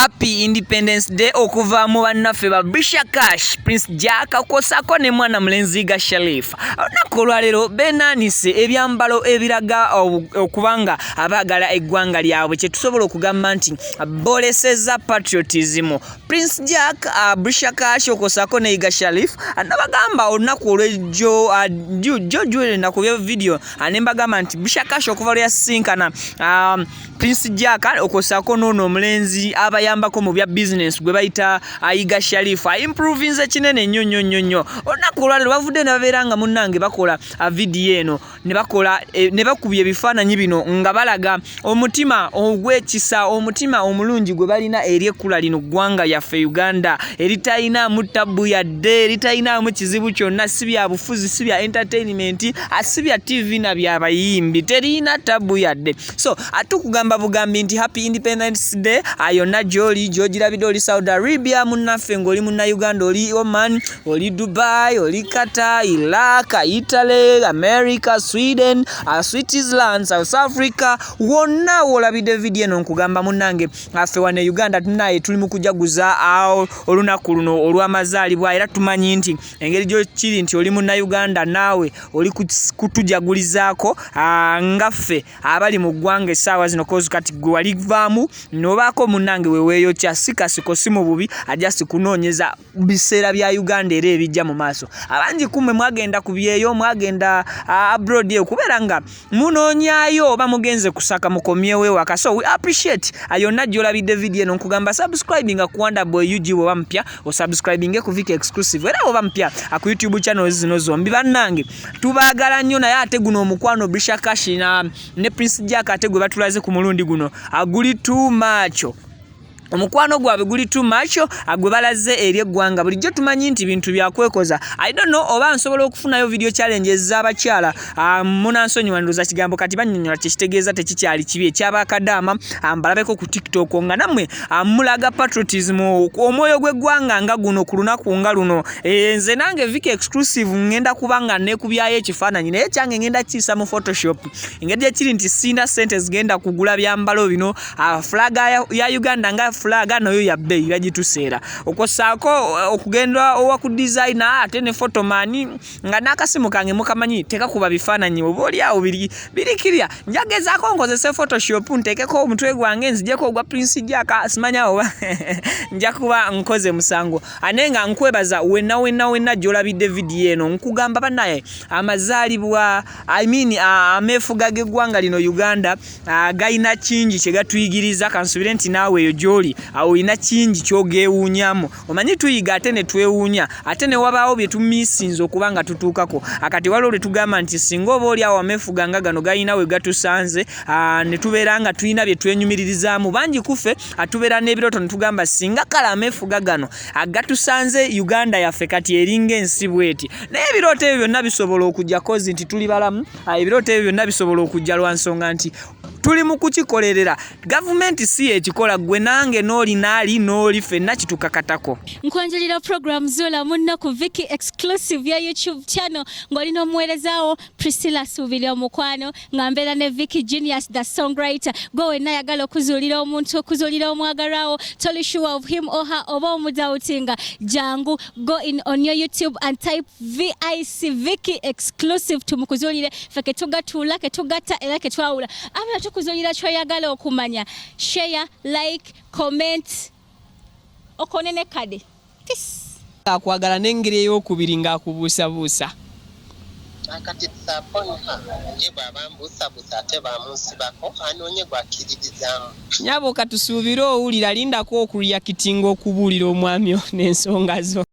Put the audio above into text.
Happy Independence Day okuva mu bannaffe ba Brisha Cash, Prince Jack akosako ne mwana mulenzi ga Sharif. Olunaku lero benanise ebyambalo ebiraga okubanga abagala eggwanga lyabwe kye tusobola okugamba nti boleseza patriotism. Prince Jack Brisha Cash okosako ne ga Sharif anabagamba olunaku olw'ejjo Jojo na ku video anembagamba nti Brisha Cash okuva lya sinkana Prince Jack okosako nono mulenzi abayambako mu bya business gwe bayita Iga Sharif improving ze kinene nnyo olunaku lwalero bavudde nabeeranga munnange bakola video eno ne bakola ne bakubye ebifaananyi bino nga balaga omutima ogwekisa omutima omulungi gwe balina eri ekkula lino ggwanga yaffe Uganda eritayina mu tabu yadde eritayina mu kizibu kyonna si bya bufuzi si bya entertainment si bya TV na bya bayimbi terina tabu yadde so atukugamba bugambi nti Happy Independence Day ayonna Joli Jogirabide oli Saudi Arabia munnaffe ng'oli munna Uganda oli Oman oli Dubai oli Qatar Iraq Italy America Sweden Switzerland South Africa wonna wolabide video eno nkugamba munnange affe wane Uganda tunaye tuli mu kujaguza olunaku luno olw'amazaalibwa era tumanyi nti engeri gyo kiri nti oli munna Uganda naawe oli kutujagulizaako ngaffe abali mu ggwanga essaawa zino kozi kati gwe walivaamu nobaako munnange weweeyo kya sikasiko si mu bubi ajasi kunoonyeza biseera bya Uganda era ebijja mu maaso abangi kumwe mwagenda ku byeyo mwagenda abroad okubeera nga munoonyaayo oba mugenze kusaka mukomyewo ewaka so we appreciate ayonna gy'olabidde video eno nkugamba subscribing ku Wonderboy UG oba mpya osubscribing ku Viki exclusive era oba mpya ku YouTube channel zino zombi bannange tubaagala nnyo naye ate guno omukwano Brisha Cash ne Prince Jack ate gwe batulaze ku mulundi guno aguli too much omukwano gwabwe guli too much agwe balaze eri eggwanga bulijjo tumanyi nti bintu byakwekoza I don't know oba nsobola okufunayo video challenges z'abakyala munansonyiwa ndoza kigambo kati bannyonnyola tekitegeeza tekikyali kibi ekyabakadaama mbalabeko ku TikTok nga nammwe mulaga patriotism omwoyo gw'eggwanga nga guno ku lunaku nga luno nze nange Viki exclusive ngenda kubanga nekubyayo ekifaananyi naye kyange ngenda kiisa mu Photoshop engeri gyekiri nti sinda sente zigenda kugula byambalo bino flaga ya Uganda nga flaga nayo ya bei bagituseera okosaako okugenda owa ku designer ate ne photomani nga nakasimu kange mukamanyi teka kuba bifaananyi oboli awo birikirya njagezaako nkozese Photoshop ntekeko omutwe gwange nzijeko ogwa Prince Jack simanya oba nja kuba nkoze musango anenga nkwebaza wenna gy'olabidde video eno nkugamba banaye amazaalibwa ameefuga g'eggwanga lino Uganda gayina kingi kye gatuyigiriza kansubire nti naawe eyo gy'oli awo ina kingi kyogewuunyamu omanyi tuyiga ate ne twewuunya ate ne wabaawo bye tumiisinze okubanga tutuukako akati waliwo lwe tugamba nti singa oba oli awo ameefuga nga gano gayina we gatusanze ne tubeera nga tulina bye twenyumiririzaamu bangi kuffe atubeera n'ebirooto ne tugamba singa kale ameefuga gano agatusanze Uganda yaffe kati eringa ensi bweti naye ebirooto ebyo byonna bisobola okujja kozi nti tuli balamu ebirooto ebyo byonna bisobola okujja lwa nsonga nti tuli mu kukikolerera gavumenti si ekikola gwe nange n'oli naali n'oli ffenna kitukakatako nkwanjulira program zola munna ku Viki exclusive ya YouTube channel ng'olina omuweerezaawo Priscilla Suubiri omukwano nga mbeera ne Viki Genius the songwriter gwe wenna ayagala okuzuulira omuntu okuzuulira omwagalwawo toli sure of him or her oba omudawutinga jangu go in on your YouTube and type VIC Viki exclusive tumukuzuulire ffe ketugatuula ketugatta era ketwawula abala tukuzuulira kyoyagala okumanya share like comment okonene kade akwagala n'engeri ey'okubiri ng'akubuusabuusa akati saponha yebo abambuusabuusa ate bamunsibako anoonye gwakiririzaamu nyabo katusuubire owulira lindako okuliyakitinga okubuulira omwami n'ensonga zo